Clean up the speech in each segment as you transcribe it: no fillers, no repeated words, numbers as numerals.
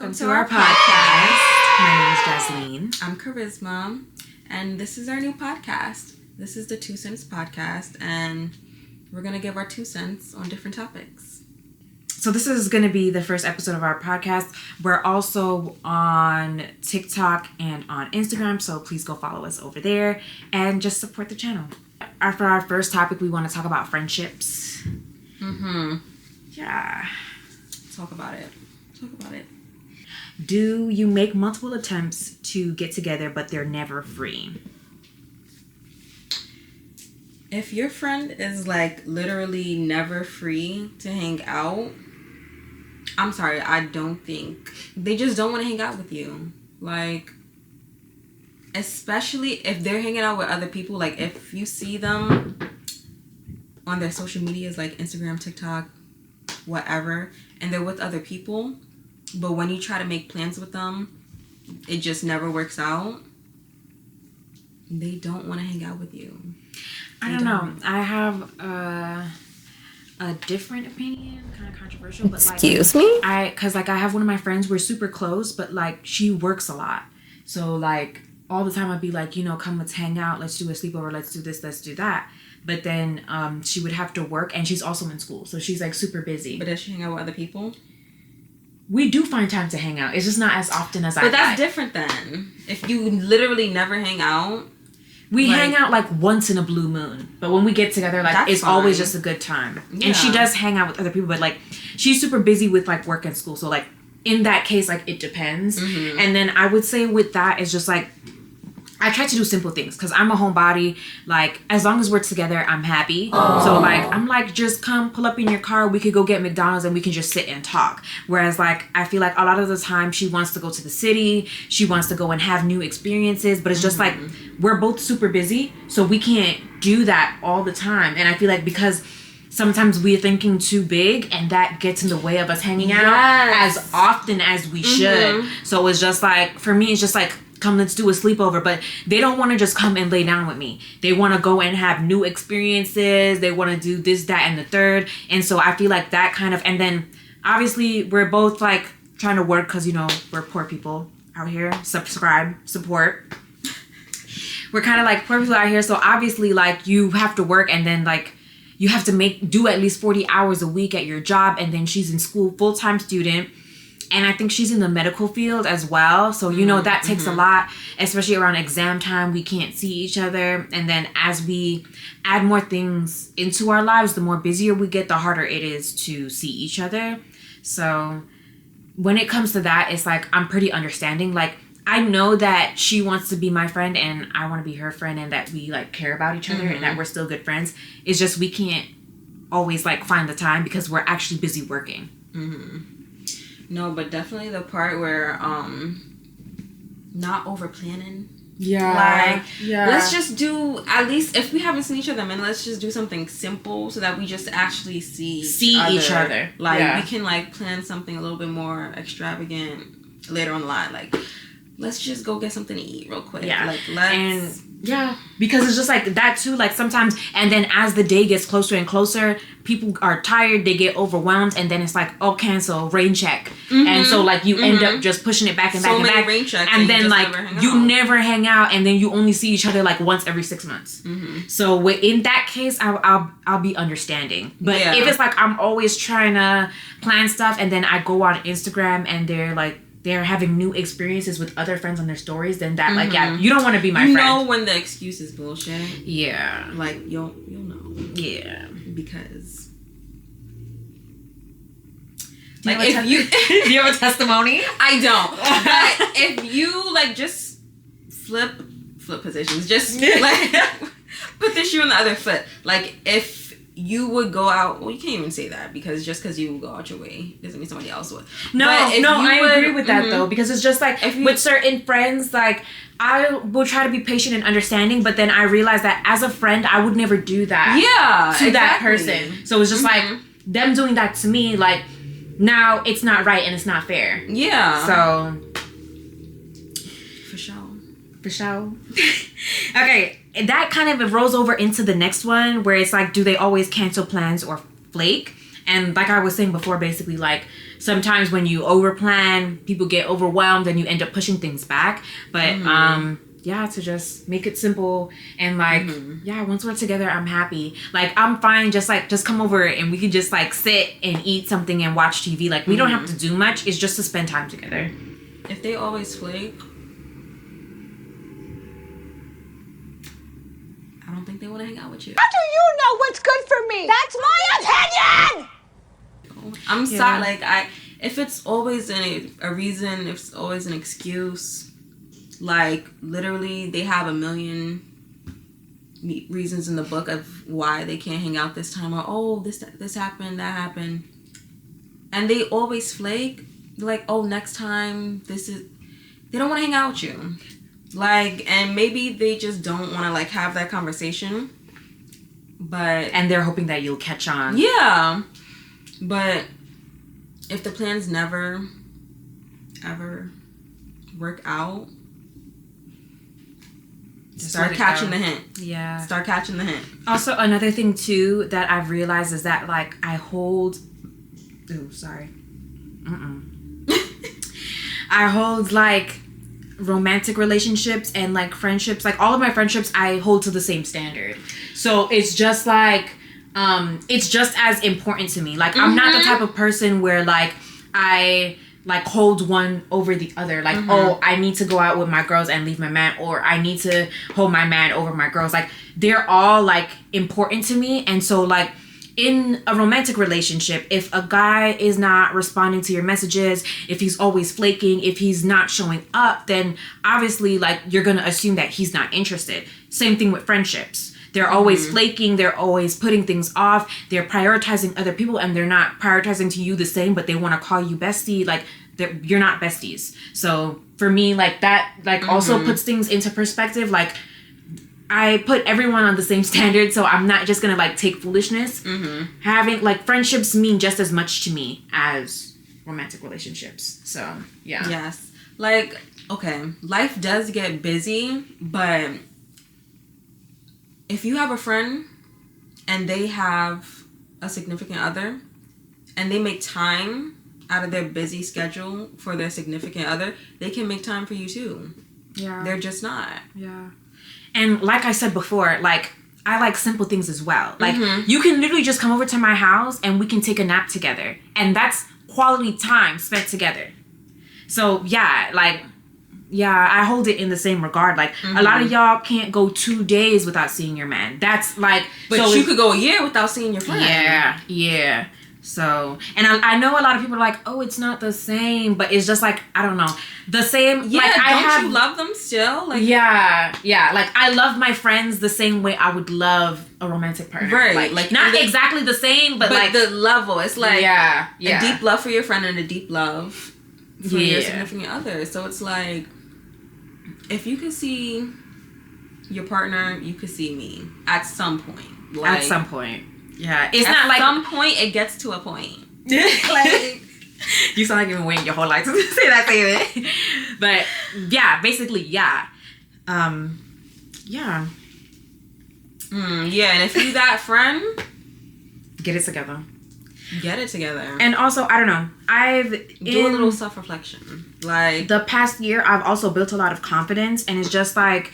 Welcome to our podcast. My name is Jasleen. I'm Charisma, and this is our new podcast. This is the 2 Cents Podcast, and we're going to give our 2 cents on different topics. So this is going to be the first episode of our podcast. We're also on TikTok and on Instagram, so please go follow us over there and just support the channel. For our first topic, we want to talk about friendships. Yeah. Talk about it. Do you make multiple attempts to get together, but they're never free? If your friend is like literally never free to hang out, I'm sorry, I don't think they just don't want to hang out with you. Like, especially if they're hanging out with other people, like if you see them on their social medias like Instagram, TikTok, whatever, and they're with other people, but when you try to make plans with them, it just never works out. They don't want to hang out with you. I don't know. I have a different opinion, kind of controversial, but like, excuse me? Cause like I have one of my friends, we're super close, but like she works a lot. So like all the time I'd be like, come, let's hang out, let's do a sleepover, let's do this, let's do that. But then she would have to work, and she's also in school, so she's like super busy. But does she hang out with other people? We do find time to hang out. It's just not as often as I But that's different then. If you literally never hang out. We hang out like once in a blue moon. But when we get together, like it's always just a good time. Yeah. And she does hang out with other people, but like she's super busy with like work and school. So like in that case, like it depends. Mm-hmm. And then I would say with that, it's just like I try to do simple things because I'm a homebody. Like, as long as we're together, I'm happy. Aww. So, like, I'm like, just come pull up in your car. We could go get McDonald's and we can just sit and talk. Whereas, like, I feel like a lot of the time she wants to go to the city. She wants to go and have new experiences. But it's just like, we're both super busy. So we can't do that all the time. And I feel like because sometimes we're thinking too big and that gets in the way of us hanging out as often as we should. So it's just like, for me, it's just like, come, let's do a sleepover. But they don't want to just come and lay down with me. They want to go and have new experiences. They want to do this, that, and the third. And so I feel like that kind of, and then obviously we're both like trying to work because, we're poor people out here. Subscribe, support. We're kind of like poor people out here. So obviously like you have to work, and then like you have to do at least 40 hours a week at your job. And then she's in school, full-time student. And I think she's in the medical field as well. So, that takes a lot, especially around exam time. We can't see each other. And then as we add more things into our lives, the more busier we get, the harder it is to see each other. So when it comes to that, it's like I'm pretty understanding. Like, I know that she wants to be my friend and I want to be her friend, and that we like care about each other and that we're still good friends. It's just we can't always like find the time because we're actually busy working. No, but definitely the part where not over planning. Yeah. Let's just do, at least if we haven't seen each other, man, let's just do something simple so that we just actually see each other. Like we can like plan something a little bit more extravagant later on the line. Like, let's just go get something to eat real quick. Yeah. Like Because it's just like that too, like sometimes, and then as the day gets closer and closer, people are tired, they get overwhelmed, and then it's like, oh, cancel, rain check. And so like you end up just pushing it back and back and back. Rain checks, and then like you never hang out, and then you only see each other like once every 6 months. So in that case, I'll be understanding. But if it's like I'm always trying to plan stuff, and then I go on Instagram and they're having new experiences with other friends on their stories, then that like, you don't want to be my friend. You know when the excuse is bullshit. Yeah. Like, you'll know. Yeah. Because like if you do you have a testimony? I don't. But if you like just flip positions, just like put the shoe on the other foot. Like if you would go out, well, you can't even say that because just because you go out your way doesn't mean somebody else would. I agree with that though, because it's just like with certain friends, like I will try to be patient and understanding, but then I realize that as a friend, I would never do that to that person. So it's just like them doing that to me, like now it's not right and it's not fair. Yeah. So for sure. Okay, that kind of rolls over into the next one where it's like, do they always cancel plans or flake? And like I was saying before, basically like sometimes when you overplan, people get overwhelmed and you end up pushing things back. But yeah, to just make it simple and like, yeah, once we're together, I'm happy. Like, I'm fine. Just come over and we can just like sit and eat something and watch TV. Like, we don't have to do much. It's just to spend time together. If they always flake, I don't think they want to hang out with you. How do you know what's good for me? That's my opinion! I'm sorry. Like, if it's always a reason, if it's always an excuse, like, literally, they have a million reasons in the book of why they can't hang out this time, or, oh, this happened, that happened. And they always flake. They're like, oh, next time, they don't want to hang out with you. Like, and maybe they just don't want to, like, have that conversation. And they're hoping that you'll catch on. Yeah. But if the plans never, ever work out, start catching the hint. Yeah. Start catching the hint. Also, another thing, too, that I've realized is that, like, I hold... Ooh, sorry. I hold, like, romantic relationships and, like, friendships. Like, all of my friendships, I hold to the same standard. So, it's just, like... it's just as important to me. Like, I'm not the type of person where, like, I... like hold one over the other. Like, oh, I need to go out with my girls and leave my man, or I need to hold my man over my girls. Like, they're all like important to me. And so like in a romantic relationship, if a guy is not responding to your messages, if he's always flaking, if he's not showing up, then obviously like you're gonna assume that he's not interested. Same thing with friendships. They're always flaking. They're always putting things off. They're prioritizing other people, and they're not prioritizing to you the same, but they want to call you bestie. Like, you're not besties. So for me, like that, like also puts things into perspective. Like, I put everyone on the same standard, so I'm not just gonna like take foolishness. Having like friendships mean just as much to me as romantic relationships. So yeah. Yes. Like, okay, life does get busy, but if you have a friend and they have a significant other and they make time out of their busy schedule for their significant other, they can make time for you too. Yeah. They're just not. Yeah. And like I said before, like, I like simple things as well. Like, you can literally just come over to my house and we can take a nap together. And that's quality time spent together. So, yeah, like... yeah, I hold it in the same regard. Like, a lot of y'all can't go 2 days without seeing your man. That's like... But so you could go a year without seeing your friend. Yeah. So, and I know a lot of people are like, oh, it's not the same. But it's just like, I don't know. The same... Yeah, like, you love them still? Like, yeah. Like, I love my friends the same way I would love a romantic partner. Right. Like not exactly the same, but like... the level. It's like... Yeah. A deep love for your friend and a deep love for your significant other. So it's like... if you can see your partner, you can see me at some point. Like, at some point. Yeah. It's not like... at some point, it gets to a point. Like... you sound like you've been waiting your whole life to say that statement. But, yeah. Basically, yeah. Yeah. Yeah, and if you that friend... get it together. Get it together. And also, I don't know. Do a little self-reflection. Like, the past year, I've also built a lot of confidence, and it's just like,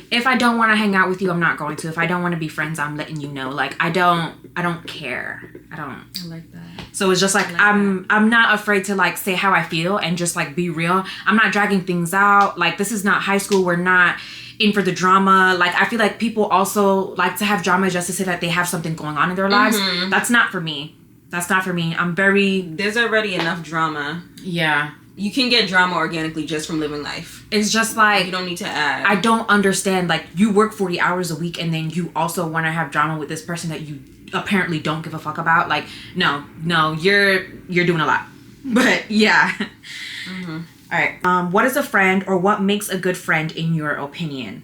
if I don't want to hang out with you, I'm not going to. If I don't want to be friends, I'm letting you know. Like, I don't care. I like that. So it's just like, I'm not afraid to like say how I feel and just like be real. I'm not dragging things out. Like, this is not high school. We're not in for the drama. Like, I feel like people also like to have drama just to say that they have something going on in their lives. That's not for me. I'm very... there's already enough drama. Yeah. You can get drama organically just from living life. It's just like... you don't need to add. I don't understand. Like, you work 40 hours a week and then you also want to have drama with this person that you apparently don't give a fuck about. Like, no, you're doing a lot. But, yeah. All right. What is a friend, or what makes a good friend in your opinion?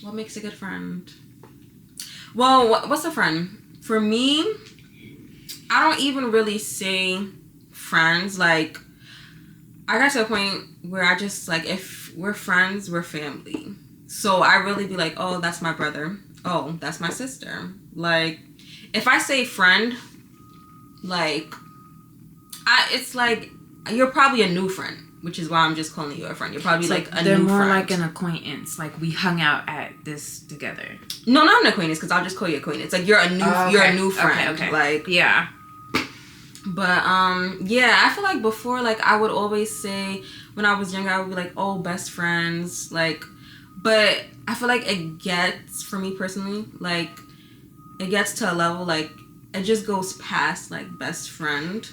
What makes a good friend? Well, what's a friend? For me, I don't even really say friends. Like, I got to a point where I just, like, if we're friends, we're family. So I really be like, oh, that's my brother. Oh, that's my sister. Like, if I say friend, like, it's like, you're probably a new friend, which is why I'm just calling you a friend. You're probably like a new friend. They're more like an acquaintance. Like, we hung out at this together. No, not an acquaintance, because I'll just call you acquaintance. Like, you're a new friend. Okay. Like, yeah. But yeah, I feel like before, like, I would always say, when I was younger, I would be like, oh, best friends, like, but I feel like it gets, for me personally, like, it gets to a level, like, it just goes past, like, best friend,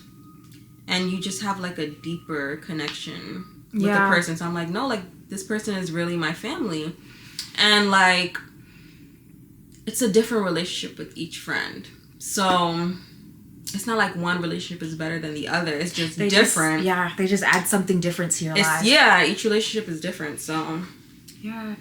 and you just have, like, a deeper connection with the person. So I'm like, no, like, this person is really my family, and, like, it's a different relationship with each friend. So it's not like one relationship is better than the other. It's just different. They just add something different to your life. Yeah, each relationship is different, so. Yeah.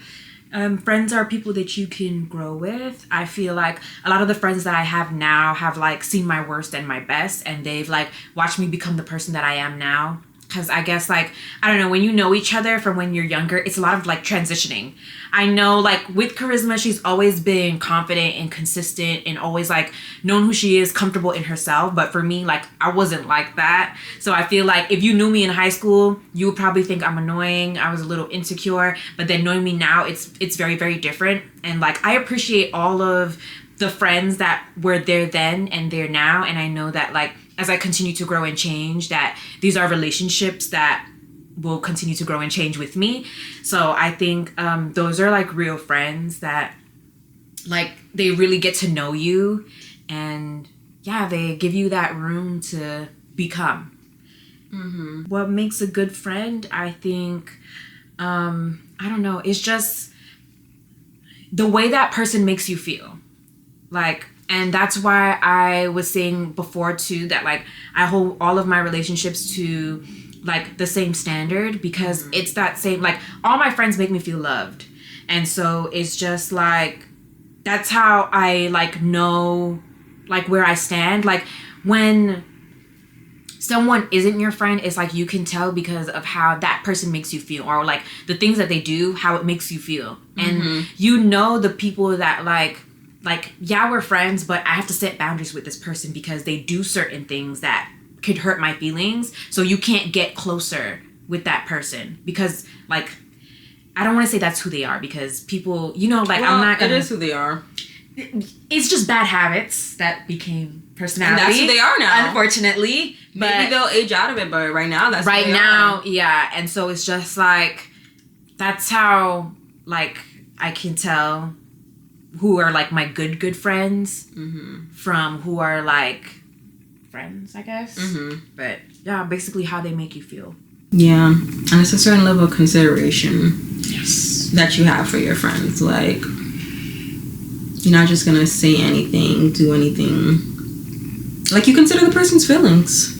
Friends are people that you can grow with. I feel like a lot of the friends that I have now have, like, seen my worst and my best, and they've, like, watched me become the person that I am now. Because I guess, like, I don't know, when you know each other from when you're younger, it's a lot of, like, transitioning. I know, like, with Charisma, she's always been confident and consistent and always, like, known who she is, comfortable in herself. But for me, like, I wasn't like that. So I feel like if you knew me in high school, you would probably think I'm annoying. I was a little insecure. But then knowing me now, it's very, very different. And, like, I appreciate all of the friends that were there then and there now. And I know that, like, as I continue to grow and change, that these are relationships that will continue to grow and change with me. So I think those are, like, real friends that, like, they really get to know you, and yeah, they give you that room to become. Mm-hmm. What makes a good friend, I think, I don't know, it's just the way that person makes you feel. Like, and that's why I was saying before too that, like, I hold all of my relationships to, like, the same standard, because it's that same, like, all my friends make me feel loved. And so it's just like, that's how I, like, know, like, where I stand. Like, when someone isn't your friend, it's like you can tell because of how that person makes you feel, or, like, the things that they do, how it makes you feel. And you know the people that, like, yeah, we're friends, but I have to set boundaries with this person because they do certain things that could hurt my feelings. So you can't get closer with that person because, like, I don't want to say that's who they are, because people, you know, like, well, I'm not gonna... It is who they are. It's just bad habits that became personality. And that's who they are now. Unfortunately. But maybe they'll age out of it, but right now, that's right who they now, are. Yeah. And so it's just, like, that's how, like, I can tell who are, like, my good friends from who are, like, friends, I guess. But yeah, basically how they make you feel. Yeah, and it's a certain level of consideration that you have for your friends. Like, you're not just gonna say anything, do anything. Like, you consider the person's feelings.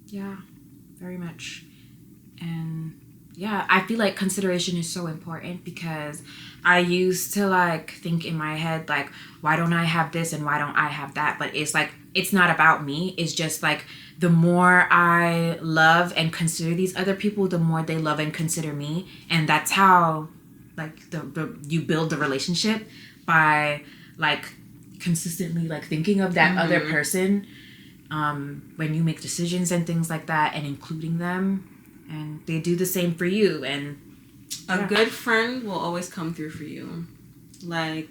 Yeah, very much. And yeah, I feel like consideration is so important, because I used to, like, think in my head, like, why don't I have this and why don't I have that? But it's like, it's not about me. It's just, like, the more I love and consider these other people, the more they love and consider me. And that's how, like, you build the relationship, by, like, consistently, like, thinking of that other person when you make decisions and things like that, and including them. And they do the same for you. And a good friend will always come through for you. Like,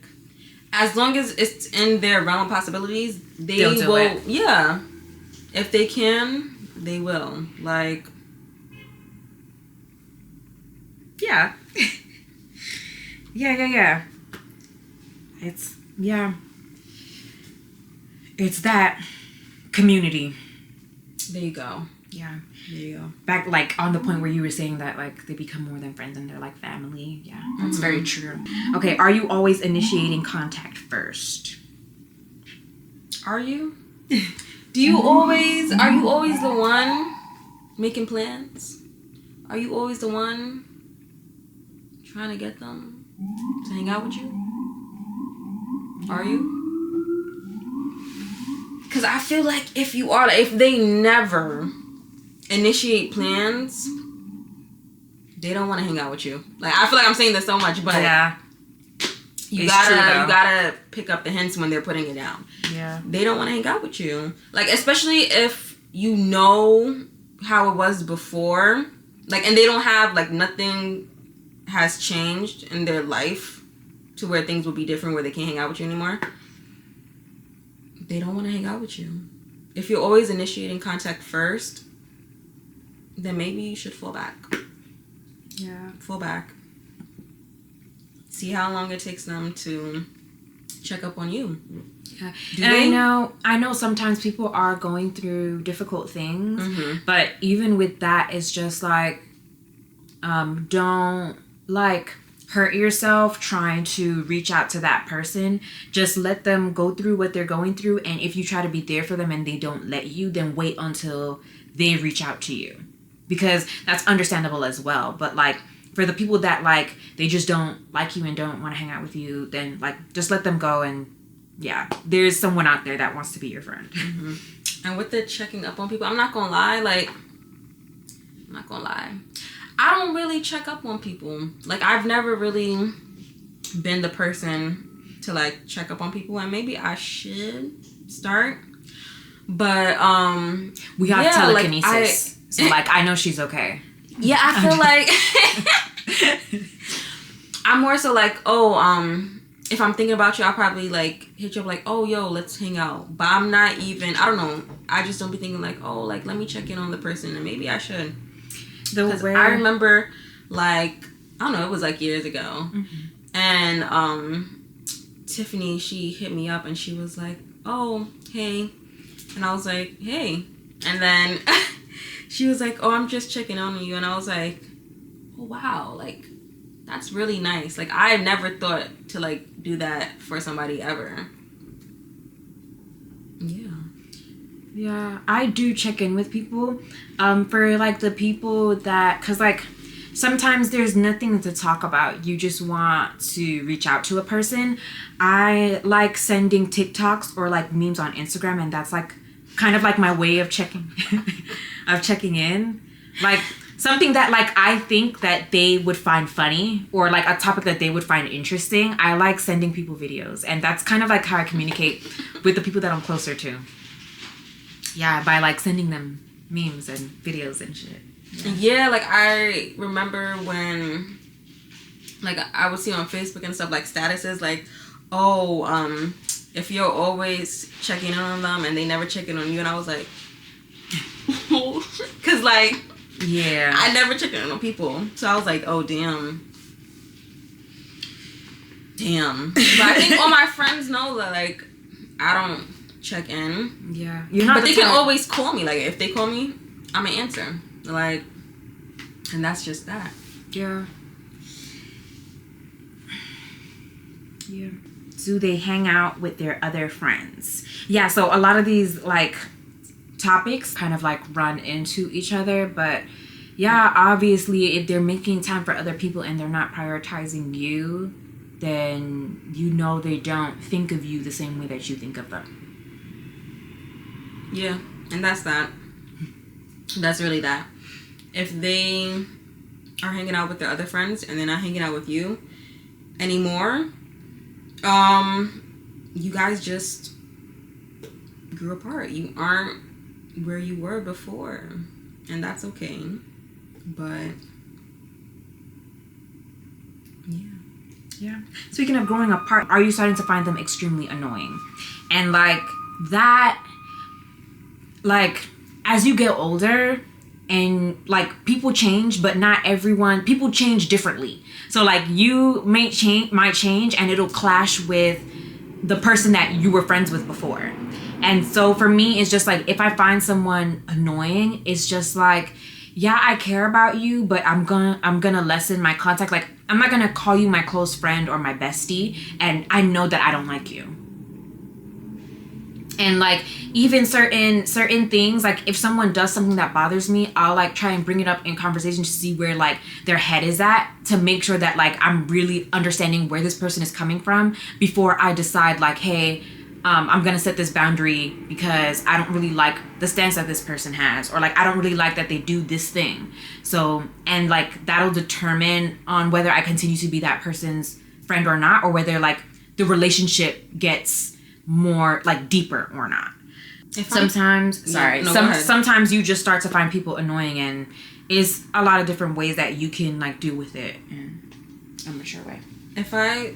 as long as it's in their realm of possibilities, they'll do it. Yeah. If they can, they will. Like, yeah. Yeah. It's that community. There you go. Yeah. There you go. Back, like, on the point where you were saying that, like, they become more than friends and they're like family. Yeah, that's very true. Okay, are you always initiating contact first? Are you? Are you always the one making plans? Are you always the one trying to get them to hang out with you? Are you? Because I feel like if you are, if they never initiate plans, they don't want to hang out with you. Like, I feel like I'm saying this so much, but yeah, You gotta pick up the hints when they're putting it down. Yeah. They don't want to hang out with you. Like, especially if you know how it was before. Like, and they don't have, like, nothing has changed in their life to where things will be different, where they can't hang out with you anymore. They don't want to hang out with you. If you're always initiating contact first, then maybe you should fall back. Yeah. Fall back. See how long it takes them to check up on you. Yeah. And I know sometimes people are going through difficult things, but even with that, it's just like, don't like hurt yourself trying to reach out to that person. Just let them go through what they're going through, and if you try to be there for them and they don't let you, then wait until they reach out to you, because that's understandable as well. But like, for the people that like, they just don't like you and don't want to hang out with you, then like, just let them go. And yeah, there's someone out there that wants to be your friend. And with the checking up on people, I'm not gonna lie, I don't really check up on people. Like, I've never really been the person to like check up on people, and maybe I should start. But we have telekinesis, so like, I know she's okay. Yeah, I feel like I'm more so like, if I'm thinking about you, I'll probably like hit you up like, oh, yo, let's hang out. But I'm not even, I don't know, I just don't be thinking like, oh, like, let me check in on the person, and maybe I should. Because I remember, like, I don't know, it was like years ago, and Tiffany, she hit me up and she was like, oh, hey, and I was like, hey, and then she was like, oh, I'm just checking on you, and I was like, oh, wow, like, that's really nice. Like, I never thought to like do that for somebody ever. Yeah, I do check in with people. For like the people that, cause like sometimes there's nothing to talk about. You just want to reach out to a person. I like sending TikToks or like memes on Instagram, and that's like kind of like my way of checking in. Like something that like I think that they would find funny, or like a topic that they would find interesting. I like sending people videos, and that's kind of like how I communicate with the people that I'm closer to. Yeah, by like sending them memes and videos and shit. Yeah, like I remember when like I would see on Facebook and stuff like statuses like, oh, if you're always checking in on them and they never check in on you, and I was like, cause like, yeah, I never check in on people, so I was like, oh damn. But I think all my friends know that like I don't check in. Yeah, but they can always call me. Like if they call me, I'm gonna answer. Like, and that's just that. Yeah. Do they hang out with their other friends? Yeah, so a lot of these like topics kind of like run into each other, but yeah, obviously if they're making time for other people and they're not prioritizing you, then you know they don't think of you the same way that you think of them. Yeah, and that's that. That's really that. If they are hanging out with their other friends and they're not hanging out with you anymore, you guys just grew apart. You aren't where you were before, and that's okay. But yeah. Speaking of growing apart, are you starting to find them extremely annoying? And like that, like as you get older and like people change, but not everyone, people change differently. So like you might change and it'll clash with the person that you were friends with before. And so for me, it's just like, if I find someone annoying, it's just like, yeah, I care about you, but I'm gonna lessen my contact. Like, I'm not gonna call you my close friend or my bestie, and I know that I don't like you. And like even certain things, like if someone does something that bothers me, I'll like try and bring it up in conversation to see where like their head is at, to make sure that like I'm really understanding where this person is coming from before I decide like, hey, I'm gonna set this boundary because I don't really like the stance that this person has, or like I don't really like that they do this thing. So, and like that'll determine on whether I continue to be that person's friend or not, or whether like the relationship gets more like deeper or not. Sometimes you just start to find people annoying, and is a lot of different ways that you can like deal with it in a mature way. If I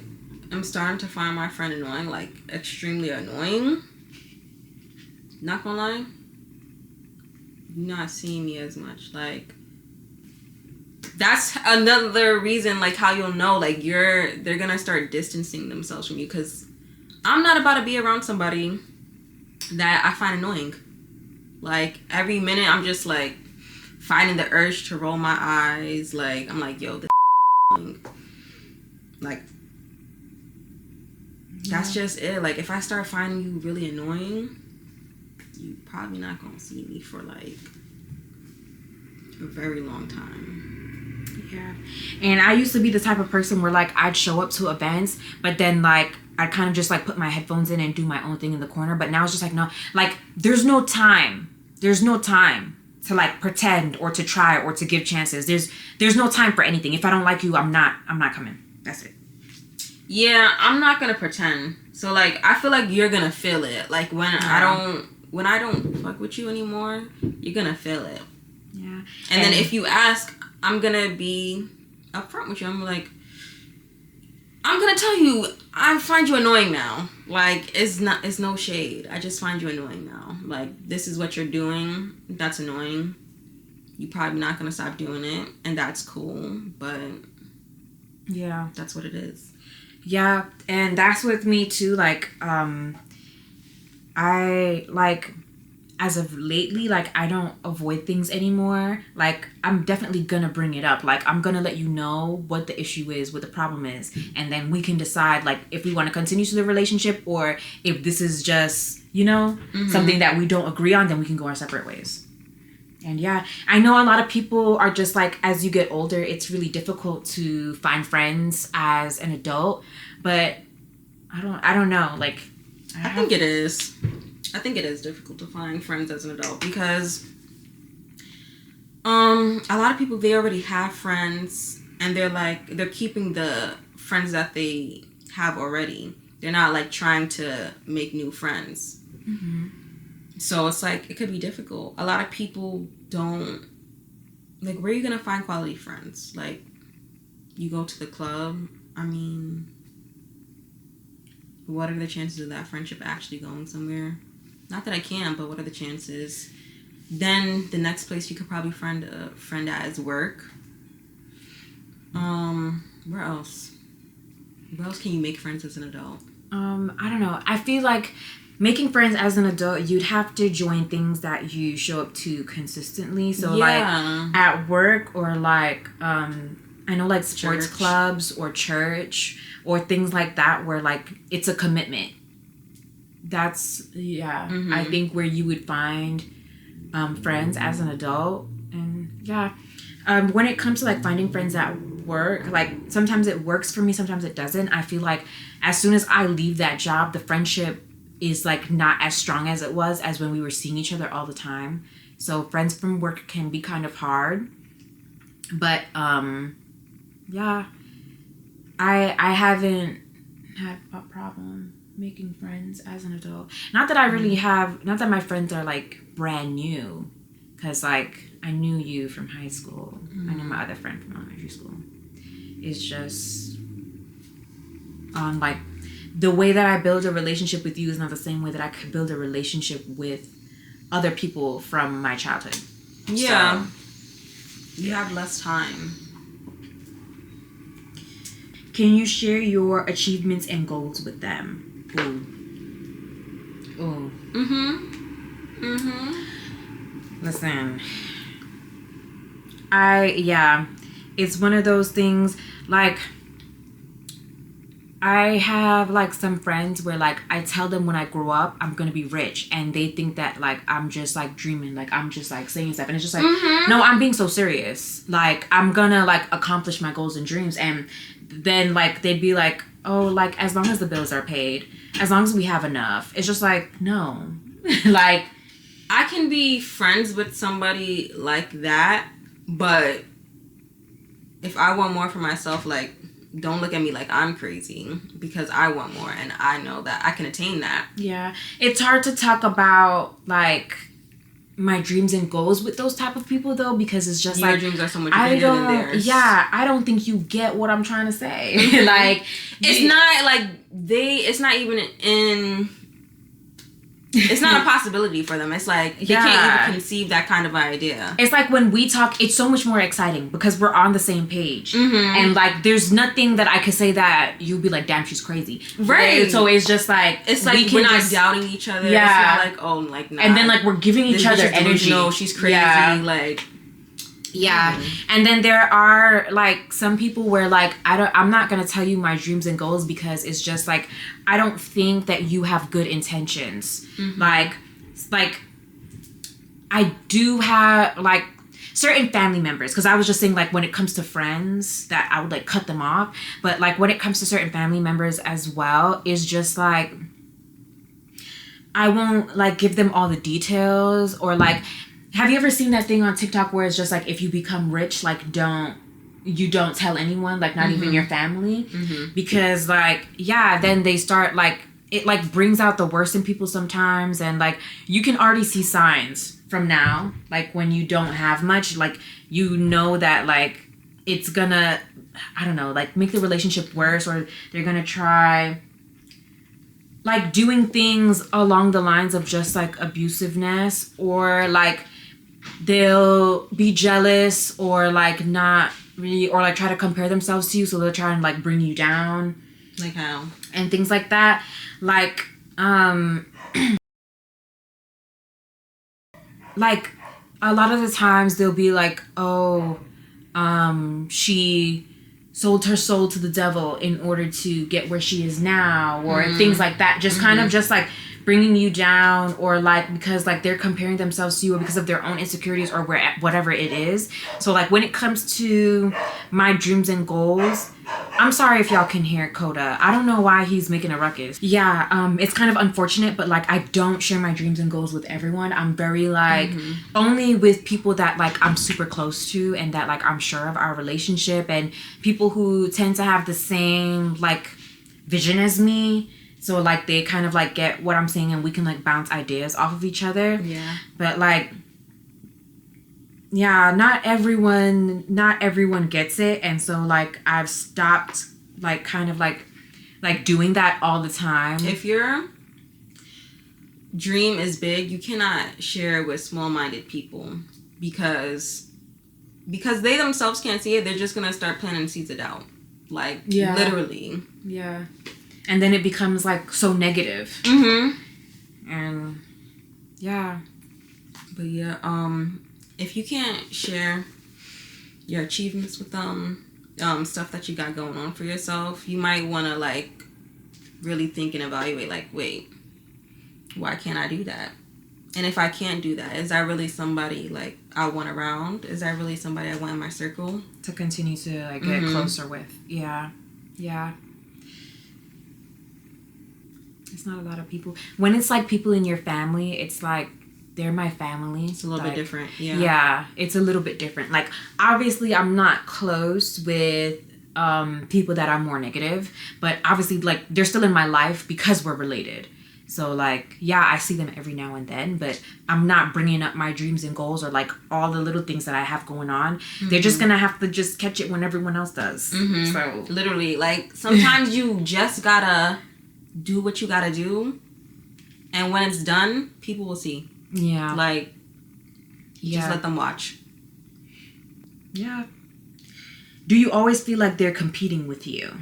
am starting to find my friend annoying, like extremely annoying, not gonna lie, you're not seeing me as much. Like, that's another reason, like, how you'll know, like, they're gonna start distancing themselves from you, because I'm not about to be around somebody that I find annoying. Like, every minute I'm just like finding the urge to roll my eyes. Like, I'm like, yo, this annoying. Like, that's just it. Like, if I start finding you really annoying, you probably not gonna see me for like a very long time. Yeah. And I used to be the type of person where like I'd show up to events, but then like I'd kind of just like put my headphones in and do my own thing in the corner. But now it's just like, no, like there's no time to like pretend or to try or to give chances. There's no time for anything. If I don't like you, I'm not coming. That's it. Yeah, I'm not gonna pretend. So like I feel like you're gonna feel it. Like when I don't fuck with you anymore, you're gonna feel it. Yeah. And then if you ask, I'm gonna be upfront with you. I'm like, I'm gonna tell you, I find you annoying now. Like, it's no shade. I just find you annoying now. Like, this is what you're doing. That's annoying. You're probably not gonna stop doing it, and that's cool. But yeah, that's what it is. Yeah, and that's with me too. Like, I like, as of lately, like I don't avoid things anymore. Like, I'm definitely gonna bring it up. Like, I'm gonna let you know what the issue is, what the problem is, and then we can decide like if we want to continue to the relationship or if this is just, you know, something that we don't agree on. Then we can go our separate ways. And yeah, I know a lot of people are just like, as you get older, it's really difficult to find friends as an adult. But I don't know. Like, I think it is. I think it is difficult to find friends as an adult because a lot of people, they already have friends and they're keeping the friends that they have already. They're not like trying to make new friends. Mm-hmm. So it's like, it could be difficult. A lot of people don't, like, where are you going to find quality friends? Like, you go to the club. I mean, what are the chances of that friendship actually going somewhere? Not that I can, but what are the chances? Then the next place you could probably find a friend at is work. Where else? Where else can you make friends as an adult? I don't know. I feel like making friends as an adult, you'd have to join things that you show up to consistently. So like at work or like I know like sports clubs or church or things like that where like it's a commitment. That's I think where you would find friends as an adult. And when it comes to like finding friends at work, like sometimes it works for me, sometimes it doesn't. I feel like as soon as I leave that job, the friendship is like not as strong as it was as when we were seeing each other all the time. So friends from work can be kind of hard. But I haven't had a problem making friends as an adult. Not that I really have, not that my friends are like brand new, because like I knew you from high school. I knew my other friend from elementary school. It's just on like the way that I build a relationship with you is not the same way that I could build a relationship with other people from my childhood. Yeah. So, you have less time. Can you share your achievements and goals with them? Ooh. Listen. It's one of those things, like, I have like some friends where like I tell them when I grow up I'm gonna be rich, and they think that like I'm just like dreaming, like I'm just like saying stuff, and it's just like no, I'm being so serious. Like I'm gonna like accomplish my goals and dreams, and then like they'd be like, oh, like as long as the bills are paid, as long as we have enough. It's just like, no. Like I can be friends with somebody like that, but if I want more for myself, like don't look at me like I'm crazy because I want more and I know that I can attain that. Yeah. It's hard to talk about, like, my dreams and goals with those type of people, though, because it's just your like... dreams are so much bigger than theirs. Yeah, I don't think you get what I'm trying to say. Like... It's not, like, it's not even in... It's not a possibility for them. It's like they can't even conceive that kind of idea. It's like when we talk, it's so much more exciting because we're on the same page. And like there's nothing that I could say that you'll be like, damn, she's crazy. Right. So it's just like we're not doubting each other. Yeah. It's not like, oh, like, nah. And then like we're giving each other energy. No, she's crazy. Yeah. Like, yeah. And then there are like some people where like I'm not gonna tell you my dreams and goals because it's just like I don't think that you have good intentions. Like I do have like certain family members, because I was just saying like when it comes to friends that I would like cut them off, but like when it comes to certain family members as well, is just like I won't like give them all the details. Or like, have you ever seen that thing on TikTok where it's just like, if you become rich, like don't tell anyone, like not even your family, because like, yeah, then they start like, it like brings out the worst in people sometimes. And like, you can already see signs from now, like when you don't have much, like, you know that like, it's gonna, I don't know, like make the relationship worse, or they're gonna try like doing things along the lines of just like abusiveness, or like they'll be jealous, or like not really, or like try to compare themselves to you, so they'll try and like bring you down, like how, and things like that. Like like a lot of the times they'll be like, oh, she sold her soul to the devil in order to get where she is now, or things like that, just kind of just like bringing you down, or like because like they're comparing themselves to you, or because of their own insecurities, or whatever it is. So like when it comes to my dreams and goals, I'm sorry if y'all can hear Coda. I don't know why he's making a ruckus. Yeah, it's kind of unfortunate, but like I don't share my dreams and goals with everyone. I'm very like only with people that like I'm super close to, and that like I'm sure of our relationship, and people who tend to have the same like vision as me. So like they kind of like get what I'm saying, and we can like bounce ideas off of each other. Yeah. But like, yeah, not everyone gets it. And so like I've stopped like kind of like doing that all the time. If your dream is big, you cannot share it with small-minded people, because they themselves can't see it. They're just going to start planting seeds of doubt. Like, literally. Yeah. And then it becomes like so negative. And yeah. But yeah, if you can't share your achievements with them, stuff that you got going on for yourself, you might want to like really think and evaluate, like, wait, why can't I do that? And if I can't do that, is that really somebody like I want around? Is that really somebody I want in my circle to continue to like get closer with? Yeah. It's not a lot of people. When it's like people in your family, it's like they're my family. It's a little bit different. Yeah. Yeah, it's a little bit different. Like obviously I'm not close with people that are more negative, but obviously like they're still in my life because we're related. So like, yeah, I see them every now and then, but I'm not bringing up my dreams and goals, or like all the little things that I have going on. They're just gonna have to just catch it when everyone else does. So literally, like sometimes you just gotta do what you gotta do, and when it's done, people will see. Yeah. Like, just let them watch. Yeah. Do you always feel like they're competing with you?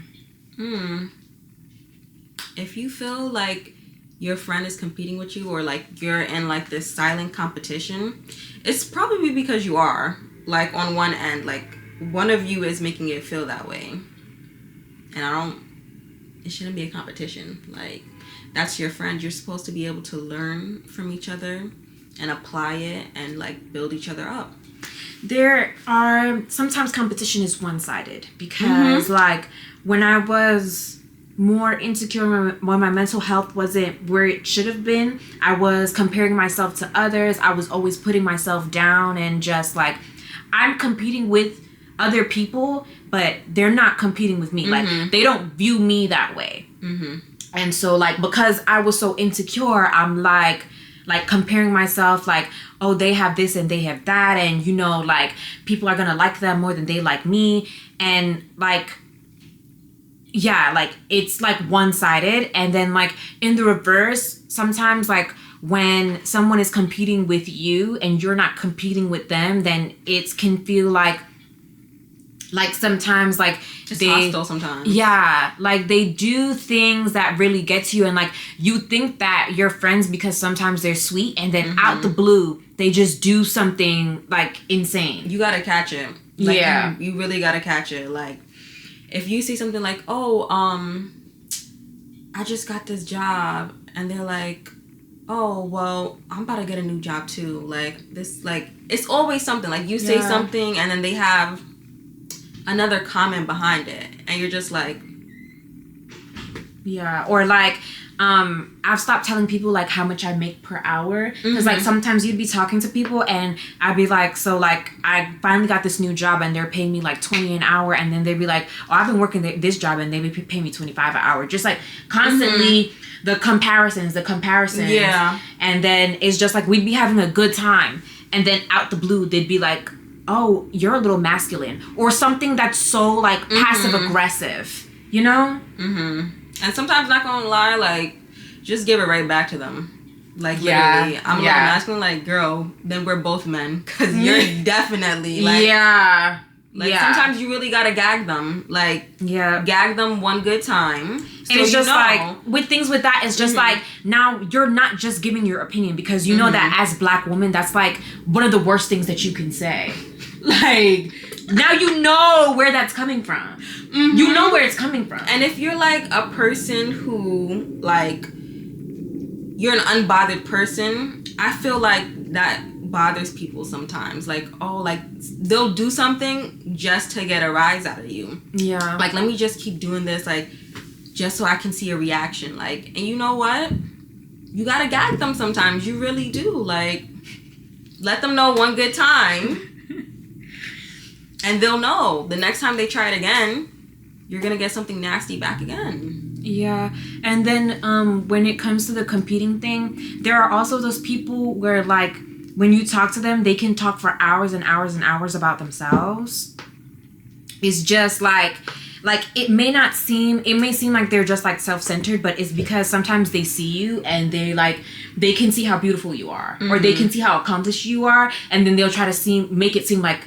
If you feel like your friend is competing with you, or like you're in like this silent competition, it's probably because you are. Like on one end, like one of you is making it feel that way. And it shouldn't be a competition. Like, that's your friend. You're supposed to be able to learn from each other and apply it and like build each other up. There are sometimes competition is one-sided, because like when I was more insecure, when my mental health wasn't where it should have been, I was comparing myself to others. I was always putting myself down, and just like I'm competing with other people, but they're not competing with me. Like, they don't view me that way. And so, like, because I was so insecure, I'm like comparing myself, like, oh, they have this and they have that, and you know, like, people are gonna like them more than they like me, and like, yeah, like, it's like one-sided. And then, like, in the reverse, sometimes, like, when someone is competing with you and you're not competing with them, then it can feel like sometimes, like, just hostile sometimes. Yeah, like, they do things that really get to you, and like, you think that you're friends because sometimes they're sweet, and then out the blue they just do something like insane. You gotta catch it. Like, you really gotta catch it. Like, if you see something like, oh, I just got this job, and they're like, oh, well, I'm about to get a new job too. Like, this, like, it's always something. Like, you say something, and then they have another comment behind it, and you're just like, yeah. Or like, I've stopped telling people like how much I make per hour, because like sometimes you'd be talking to people and I'd be like, so like, I finally got this new job and they're paying me like $20 an hour, and then they'd be like, oh, I've been working this job and they be paying me $25 an hour. Just like constantly the comparisons, yeah. And then it's just like, we'd be having a good time, and then out the blue they'd be like, oh, you're a little masculine, or something that's so like passive aggressive, you know? And sometimes, not gonna lie, like, just give it right back to them. Like, literally, I'm a little masculine, like, girl, then we're both men, because you're definitely like, sometimes you really gotta gag them, like, gag them one good time. So, and it's just like, with things with that, it's just like, now you're not just giving your opinion, because you know that as Black women, that's like one of the worst things that you can say. Like, now you know where that's coming from. You know where it's coming from. And if you're like a person who, like, you're an unbothered person, I feel like that bothers people sometimes. Like, oh, like, they'll do something just to get a rise out of you. Yeah. Like, let me just keep doing this, like, just so I can see a reaction. Like, and you know what? You gotta gag them sometimes. You really do. Like, let them know one good time. And they'll know the next time they try it again, you're gonna get something nasty back again. Yeah. And then when it comes to the competing thing, there are also those people where, like, when you talk to them, they can talk for hours and hours and hours about themselves. It's just like it may seem like they're just like self-centered, but it's because sometimes they see you and they can see how beautiful you are, or they can see how accomplished you are, and then they'll try to make it seem like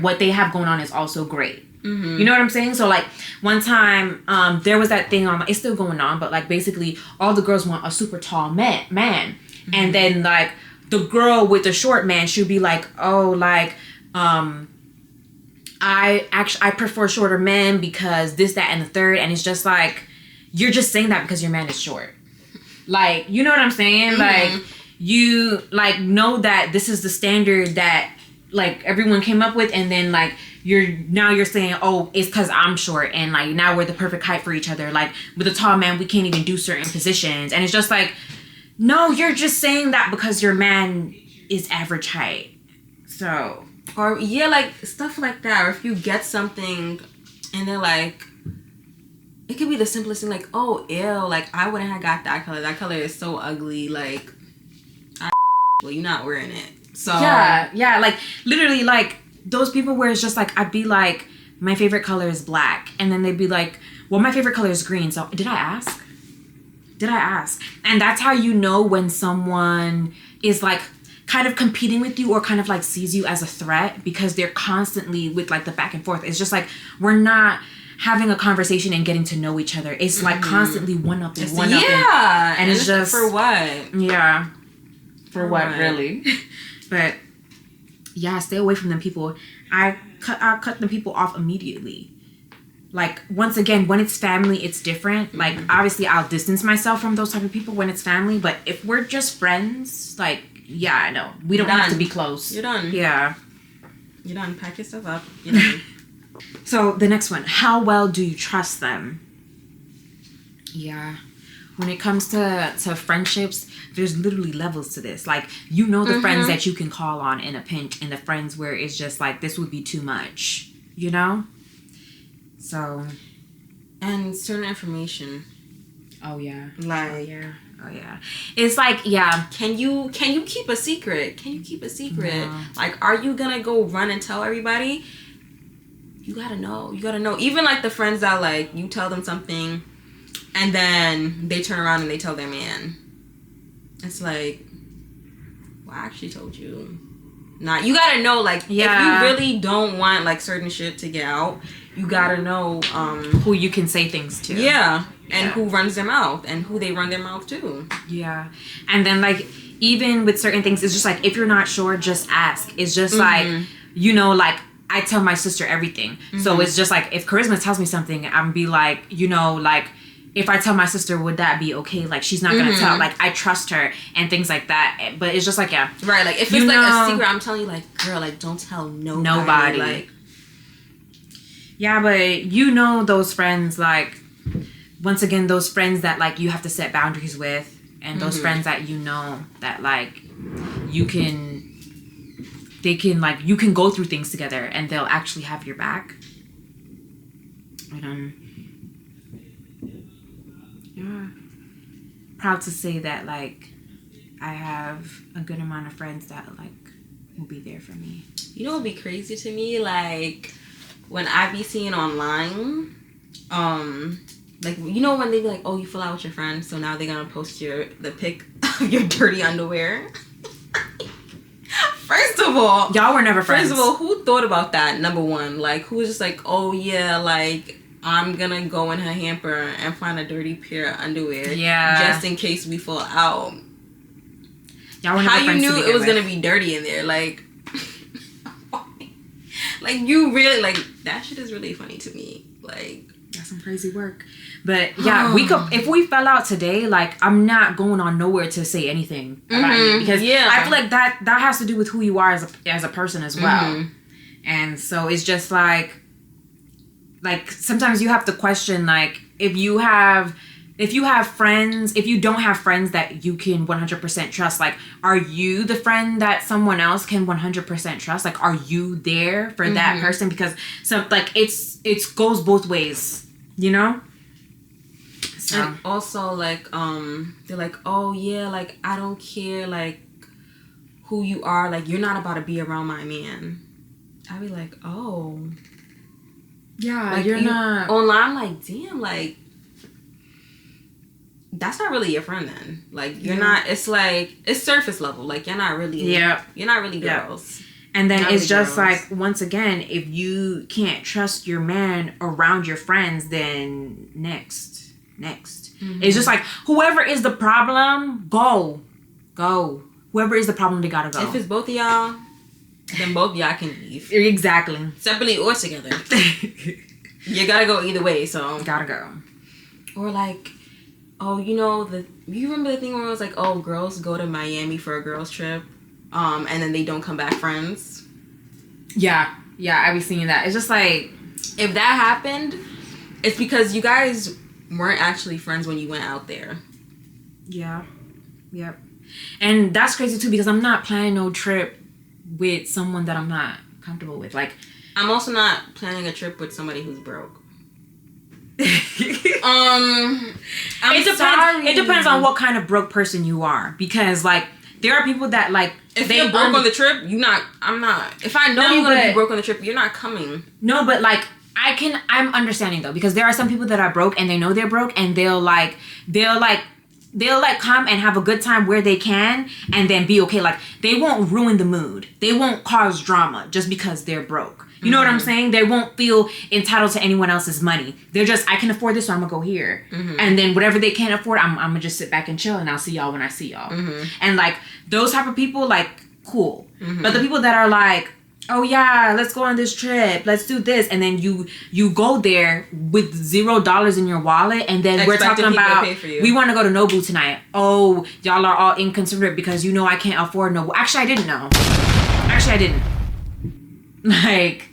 what they have going on is also great. You know what I'm saying? So like, one time there was that thing on, it's still going on, but like, basically all the girls want a super tall man. And then like, the girl with the short man should be like, oh, like, I prefer shorter men because this, that, and the third. And it's just like, you're just saying that because your man is short. Like, you know what I'm saying? Like, you like know that this is the standard that like everyone came up with, and then like you're saying, oh, it's because I'm short, and like now we're the perfect height for each other. Like, with a tall man, we can't even do certain positions. And it's just like, no, you're just saying that because your man is average height. So, or like stuff like that. Or if you get something and they're like, it could be the simplest thing, like, oh, ew, like, I wouldn't have got that color. That color is so ugly. Like, well, you're not wearing it. So yeah, like, literally, like, those people where it's just like, I'd be like, my favorite color is black, and then they'd be like, well, my favorite color is green. So did I ask? And that's how you know when someone is like kind of competing with you, or kind of like sees you as a threat, because they're constantly with like the back and forth. It's just like, we're not having a conversation and getting to know each other. It's like constantly one-upping. And it's just, for what? Yeah. For what, really? But yeah, stay away from them people. I cut them people off immediately. Like, once again, when it's family, it's different. Like, obviously, I'll distance myself from those type of people when it's family. But if we're just friends, like, yeah, I know. We don't have to be close. You're done. Yeah. You're done. Pack your stuff up. You're done. So, the next one. How well do you trust them? Yeah. When it comes to friendships, there's literally levels to this. Like, you know the friends that you can call on in a pinch, and the friends where it's just like, this would be too much. you know? So. And certain information. Oh, yeah. Like. Oh, yeah. It's like, yeah. Can you keep a secret? Can you keep a secret? No. Like, are you gonna go run and tell everybody? You gotta know. You gotta know. Even, like, the friends that, like, you tell them something, and then they turn around and they tell their man. It's like, well, I actually told you. Not. You gotta know, like, if you really don't want, like, certain shit to get out, you gotta know who you can say things to. Yeah. And who runs their mouth and who they run their mouth to. Yeah. And then, like, even with certain things, it's just like, if you're not sure, just ask. It's just like, you know, like, I tell my sister everything. So it's just like, if Charisma tells me something, I'm be like, you know, like, if I tell my sister, would that be okay? Like, she's not gonna tell. Like, I trust her and things like that. But it's just like, yeah. Right. Like, if it's like a secret, I'm telling you, like, girl, like, don't tell nobody. Like, yeah, but you know those friends, like, once again, those friends that, like, you have to set boundaries with, and those friends that you know that, like, you can go through things together and they'll actually have your back. And yeah, proud to say that, like, I have a good amount of friends that, like, will be there for me. You know what would be crazy to me? Like, when I be seeing online, like, you know when they be like, oh, you fell out with your friend, so now they're gonna post the pic of your dirty underwear. First of all, y'all were never friends. First of all, who thought about that? Number one, like, who was just like, oh yeah, like, I'm gonna go in her hamper and find a dirty pair of underwear, just in case we fall out. Y'all were never How friends you knew it was gonna be dirty in there? Like, like, you really, like, that shit is really funny to me. Like, that's some crazy work. But yeah, we could, if we fell out today, like, I'm not going on nowhere to say anything about you, because I feel like that has to do with who you are as a person as well. And so it's just like sometimes you have to question, like, if you don't have friends that you can 100% trust, like, are you the friend that someone else can 100% trust? Like, are you there for that person? Because it goes both ways, you know? So. And also, like, they're like, oh yeah, like, I don't care, like, who you are, like, you're not about to be around my man. I'd be like, oh. Yeah, like, you're not. Online, like, damn, like, that's not really your friend then. Like, you're not, it's like, it's surface level. Like, you're not really, you're not really girls. And then it's just like, once again, if you can't trust your man around your friends, then next. It's just like, whoever is the problem, go. Whoever is the problem, they gotta go. If it's both of y'all, then both of y'all can leave. Exactly. Separately or together. You gotta go either way, so. Gotta go. Or like, oh, you know, you remember the thing where it was like, oh, girls go to Miami for a girls trip, and then they don't come back friends? Yeah, I be seeing that. It's just like, if that happened, it's because you guys weren't actually friends when you went out there. Yeah. Yep. And that's crazy too, because I'm not planning no trip with someone that I'm not comfortable with. Like, I'm also not planning a trip with somebody who's broke. It depends on what kind of broke person you are, because like there are people that like if they're broke on the trip, I'm not. If I know you're gonna be broke on the trip, you're not coming. No, but like I'm understanding though, because there are some people that are broke and they know they're broke, and they'll come and have a good time where they can and then be okay. Like, they won't ruin the mood. They won't cause drama just because they're broke. You know what I'm saying? They won't feel entitled to anyone else's money. They're just, I can afford this, so I'm gonna go here. And then whatever they can't afford, I'm gonna just sit back and chill, and I'll see y'all when I see y'all. And like, those type of people, like, cool. But the people that are like, oh yeah, let's go on this trip, let's do this, and then you go there with $0 in your wallet, and then we're talking about, we want to go to Nobu tonight. Oh, y'all are all inconsiderate because you know I can't afford Nobu. Actually, I didn't know. I didn't. Like,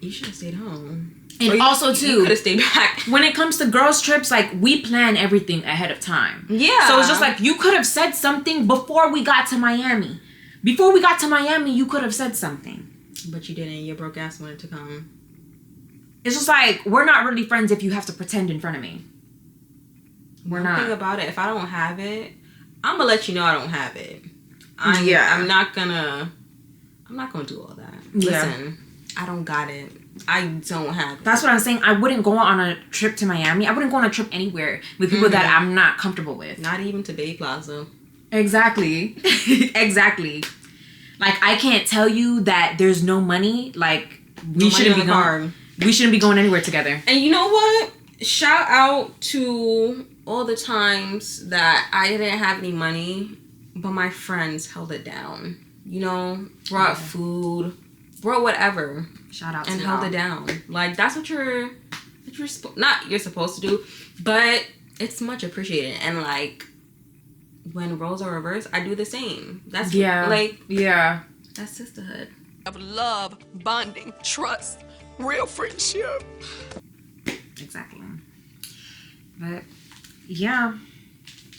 you should have stayed home. And also too, you could have stayed back. When it comes to girls trips, like, we plan everything ahead of time. Yeah. So it's just like, you could have said something before we got to Miami. Before we got to Miami, you could have said something. But you didn't. Your broke ass wanted to come. it's just like, we're not really friends if you have to pretend in front of me. We're not. Think about it. If I don't have it, I'm gonna let you know I don't have it. I'm not gonna do all that. Listen, I don't got it. I don't have it. That's what I'm saying. I wouldn't go on a trip to Miami. I wouldn't go on a trip anywhere with people that I'm not comfortable with. Not even to Bay Plaza. Exactly. Exactly. Like, I can't tell you that there's no money. Like, we shouldn't be going anywhere together. And you know what? Shout out to all the times that I didn't have any money, but my friends held it down. You know, brought food, brought whatever. Shout out to and held it down. Like, that's what you're supposed to do, but it's much appreciated. And like, when roles are reversed, I do the same. That's that's sisterhood. Of love, bonding, trust, real friendship. Exactly. But yeah,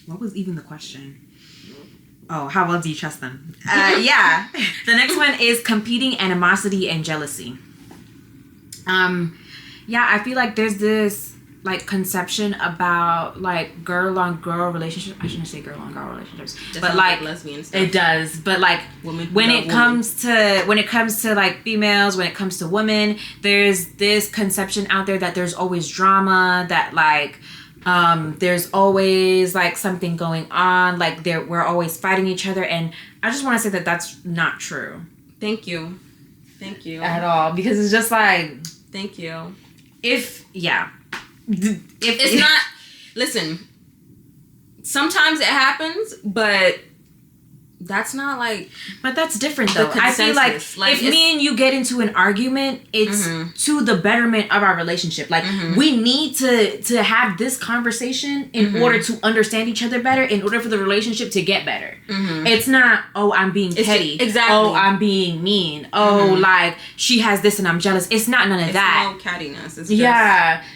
what was even the question? Oh, how well do you trust them? Yeah. The next one is competing, animosity, and jealousy. Yeah, I feel like there's this like conception about like girl on girl relationships. I shouldn't say girl on girl relationships, but like lesbian stuff. It does. But like when it comes to like females, when it comes to women, there's this conception out there that there's always drama, that like there's always like something going on, like we're always fighting each other, and I just want to say that that's not true. Thank you At all, because it's just like, thank you. If it's not, listen, sometimes it happens, but that's not like, but that's different though. I feel like if me and you get into an argument, it's to the betterment of our relationship. Like we need to have this conversation in order to understand each other better, in order for the relationship to get better. It's not, oh, I'm being petty. Exactly. Oh, I'm being mean. Oh, like she has this and I'm jealous. It's not none of that. It's no cattiness. It's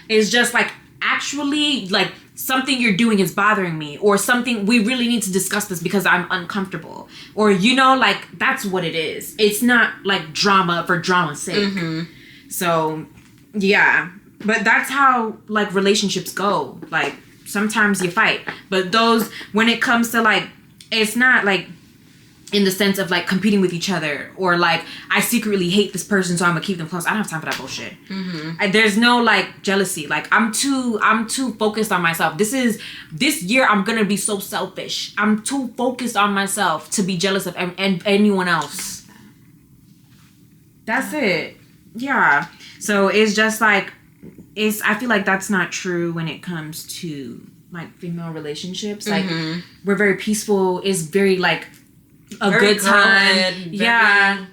it's just like actually like something you're doing is bothering me, or something we really need to discuss this because I'm uncomfortable, or like that's what it is. It's not like drama for drama's sake. So yeah, but that's how like relationships go. Like sometimes you fight, but when it comes to like, it's not like in the sense of like competing with each other, or like I secretly hate this person so I'm gonna keep them close. I don't have time for that bullshit. There's no like jealousy. Like I'm too focused on myself. This year I'm gonna be so selfish. I'm too focused on myself to be jealous of anyone else. That's it. Yeah. So it's just like, I feel like that's not true when it comes to like female relationships. Like we're very peaceful. It's very like a very good time.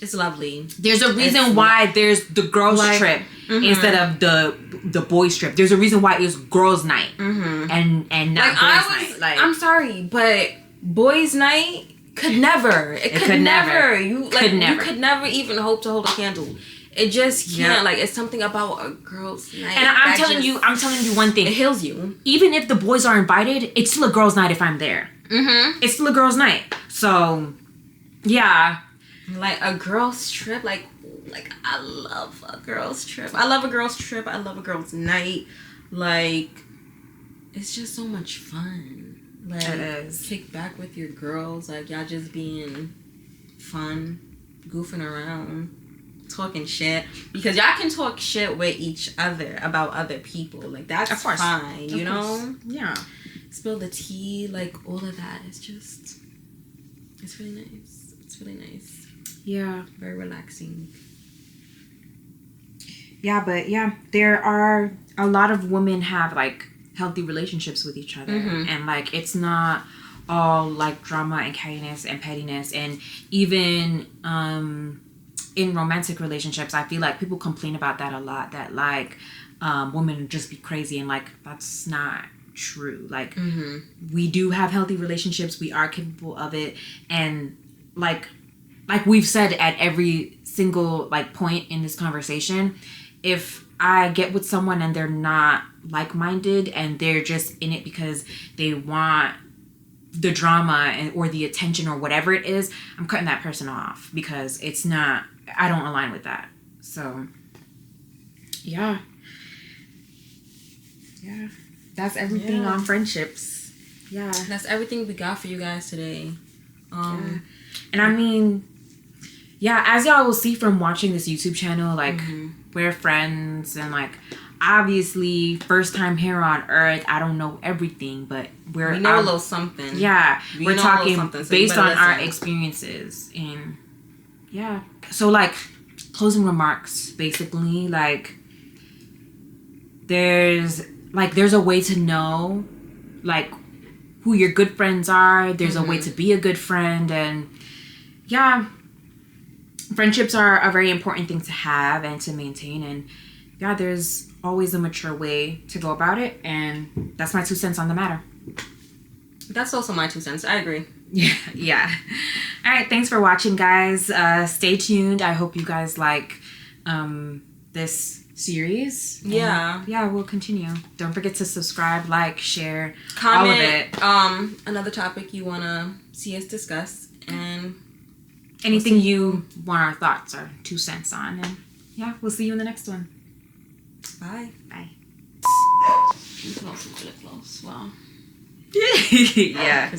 It's lovely. There's a reason why there's the girls trip instead of the boys trip. There's a reason why it's girls night and not boys night. Like, I'm sorry, but boys night could never. It could never. You could never even hope to hold a candle. It just can't. Like, it's something about a girl's night. And I'm telling you one thing. It heals you. Even if the boys are invited, it's still a girl's night if I'm there. It's still a girl's night. So, yeah. Like, a girl's trip, like I love a girl's trip. I love a girl's trip. I love a girl's night. Like, it's just so much fun. Like, it is. Kick back with your girls. Like, y'all just being fun, goofing around, talking shit. Because y'all can talk shit with each other about other people. Like, that's fine, you know? Yeah. Spill the tea, like, all of that. It's just, it's really nice. It's really nice. Yeah. Very relaxing. Yeah, but yeah, there are a lot of women have like healthy relationships with each other, and like it's not all like drama and cattiness and pettiness. And even in romantic relationships, I feel like people complain about that a lot, that like women just be crazy, and like that's not true. Like we do have healthy relationships, we are capable of it, and like we've said at every single like point in this conversation, if I get with someone and they're not like-minded and they're just in it because they want the drama or the attention or whatever it is, I'm cutting that person off, because it's not, I don't align with that. So Yeah. Yeah. That's everything on friendships. Yeah. That's everything we got for you guys today. And I mean, yeah, as y'all will see from watching this YouTube channel, like, we're friends and, like, obviously, first time here on Earth, I don't know everything, but we know a little something. Yeah. We're talking so based on our experiences. And, yeah. So, like, closing remarks, basically, like, there's a way to know, like, who your good friends are. There's a way to be a good friend. And, yeah, friendships are a very important thing to have and to maintain. And, yeah, there's always a mature way to go about it. And that's my 2 cents on the matter. That's also my 2 cents. I agree. Yeah. All right. Thanks for watching, guys. Stay tuned. I hope you guys like this series. Yeah. Yeah, we'll continue. Don't forget to subscribe, like, share, comment, all of it. Another topic you want to see us discuss, and anything you want our thoughts or 2 cents on. And yeah, we'll see you in the next one. Bye. Bye. Close. Well. Yeah.